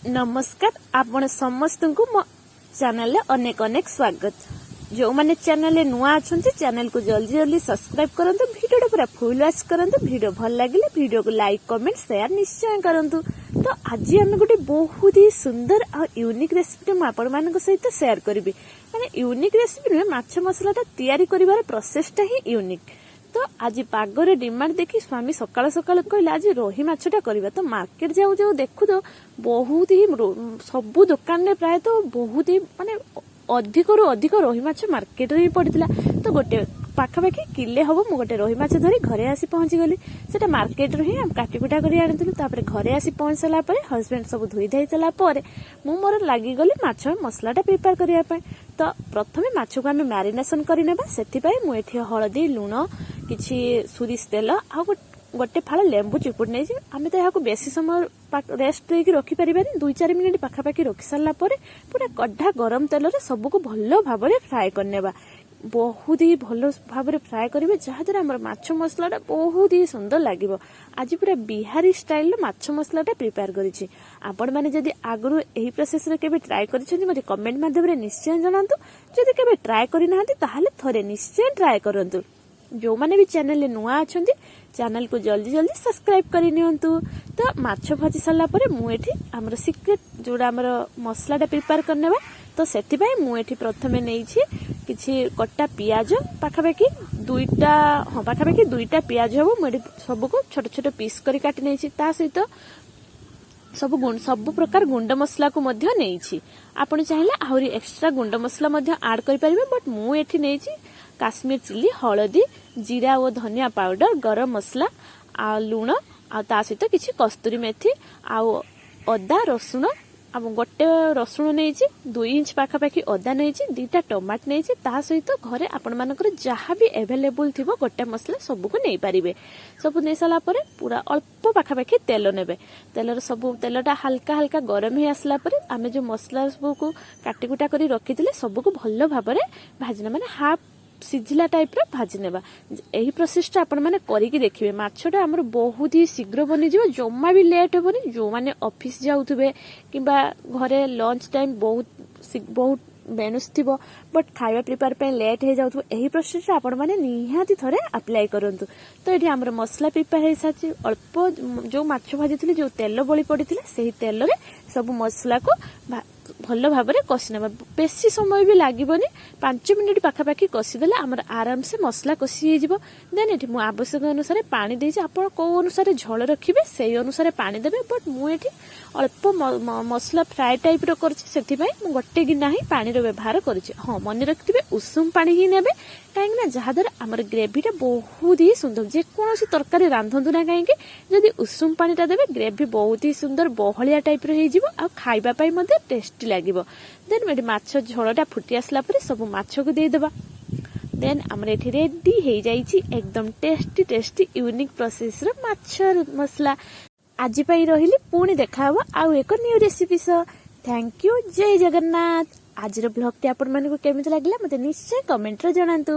नमस्कार आपण समस्त को मो चैनल अनेक अनेक स्वागत। जो माने चैनल नुआ अच्छे चैनल को जल्दी जल्दी सब्सक्राइब करंतु, वीडियो पूरा फुल वॉच करंतु। वीडियो भल लगे वीडियो को लाइक कमेंट शेयर निश्चय करंतु। तो आज आम गोटे बहुत ही सुंदर और यूनिक रेसिपी आपण मान सहित शेयर करी। माने यूनिक रेसिपी नुहे, माछ मसलाटा तैयारी करिवार प्रोसेसटा ही यूनिक। तो आज पागरे डिमांड देखी स्वामी सकाल सकाल कहला आज रोही माछटा करबा। तो मार्केट जाऊ जाऊ देखु तो बहुत ही सबु दुकान में प्राय तो बहुत ही माने अधिक रु अधिक रोही माछ मार्केट रे पड़ितला। तो गोटे पाखापाखि किले हम गोटे रोही माछ धरी घरे आसी पहुंची गली। सेटा मार्केट रे ही काटिकुटा करी आनिथिलु। तापर घरे आसी पहुंचला परे हस्बैंड सब धोई धाइतला परे मु मोर लागि गली माछ मसलाटा प्रिपेयर करिया पय। तो प्रथमे माछ को आमे मैरिनेशन करि नेबा। सेति पय मु एठी हळदी लूण किछि सुरिस तेल आ गोटे फाड़ लेंबू चिपुड़ नहीं। आम तो यहाँ बेसी समय रेस्ट लेके रखी पारिबानी। 2-4 मिनिट पाखापाखि रखी सारा पूरा कढ़ा गरम तेल रे सबको भल भाव फ्राए करनेबा। बहुत ही भल भाव फ्राए करेंगे जहाद्वारा आम माछ मसलाटा बहुत ही सुंदर लगे। आज पूरा बिहारी स्टाइल माछ मसलाटा प्रिपेयर करिछि। आपण माने जदि आगरु एही प्रोसेस रे केबे ट्राई करिछन्ती मते कमेंट माध्यम रे निश्चय जणांतु। जदि केबे ट्राई करि नाहंती ताहाले थरे निश्चय ट्राई करंतु। जो माने भी चैनल नुआ अच्छे चैनल को जल्दी जल्दी सब्सक्राइब करि नियंतु। तो माछ भाजी सारा पर मु एठी हमर सीक्रेट जोड़ा हमर मसलाटा प्रिपेयर करनेबा। तो सेति पय मु एठी प्रथमे नेइछि किछि कट्टा पियाज पाखापाखि दुईटा पियाज हो मु एठी सबको छोट छोट पीस करी काटि नेइछि। ता सहित सब प्रकार गुंड मसला को मध्य नेइछि। आपण चाहिले आहुरी एक्स्ट्रा गुंड मसला मध्य ऐड करि परिबे। बट मु एठी नेइछि काश्मीर चिल्ली, हळदी, जीरा और धनिया पाउडर, गरम मसला आ लूण आ ता सहित किछि कस्तूरी मेथी आ अदा रसुण आ गोटे रसुण नेइछि 2 इंच पाखापाखि अदा नेइछि 2टा टमाट नेइछि। ता सहित घरे आपण मानकर जहाँ भी अवेलेबल थिबो गोटे मसला सबको नहीं पारिबे। सब नहीं सारा परे पूरा अल्प पाखापाखि तेल नेबे। तेलटा हल्का हल्का गरम ही आसला परे आमे जो मसला सबको काटिकुटा करी रखिथिले सबको भल भाबरे भाजिना माने हाफ सिझिला टाइप रो भाजी नेबा। एही प्रोसेसटा आपण माने करिकि देखिबे। माछटा हमर बहुत ही शीघ्र बनि जिवो, जम्मा भी लेट होबनी। जो माने ऑफिस जाउथबे किबा घरे लंच टाइम बहुत बेनुस थिबो बट खाଇବା प्रिपेयर पे लेट हे जाउथबो, एही प्रोसेस आपण माने निहाती थरे अप्लाई करंतु। तो एठी हमर मसला प्रिपेयर हे साची अल्प जो माछ भाजिथिले जो तेल बळी पडिथिले सेही तेल रे सब मसला को भल भाव में कषि ना। बेसी समय भी लगे 5 मिनिट पाखापाखि कषिदेले आमर आराम से मसला कषि हो। देन ये आवश्यक अनुसार पानी देछि। आप कौ अनुसार झोल रखिए से अनुसार पानी देवे। बट मुझे अल्प मसला फ्राए टाइप रही गोटे गिना ही पानी व्यवहार कर। हाँ मन रखिए उषुम पानी ही ने कहीं जहाद्वारा आमर ग्रेवीटा बहुत ही सुंदर। जेकोसी तरकारी रांधतु ना कहीं जदि उषुम पानीटा देवे ग्रेवी बहुत ही सुंदर बहलिया टाइप हो खाइबा टेस्टी लगे। देन ये माछ झोलटा फुटी आसला परे सब माछ को देदेबा। देन आमर एठी रेडी हो जाइछि एकदम टेस्टी टेस्टी यूनिक प्रोसेस रो माछ मसला। आज पाई रहिली पुणी देखा हबो आउ एक new recipe so. Thank you, जय जगन्नाथ। आज ब्लॉग टी आपण मानको केमिति लागला मते निश्चय कमेंट रे जणांतु।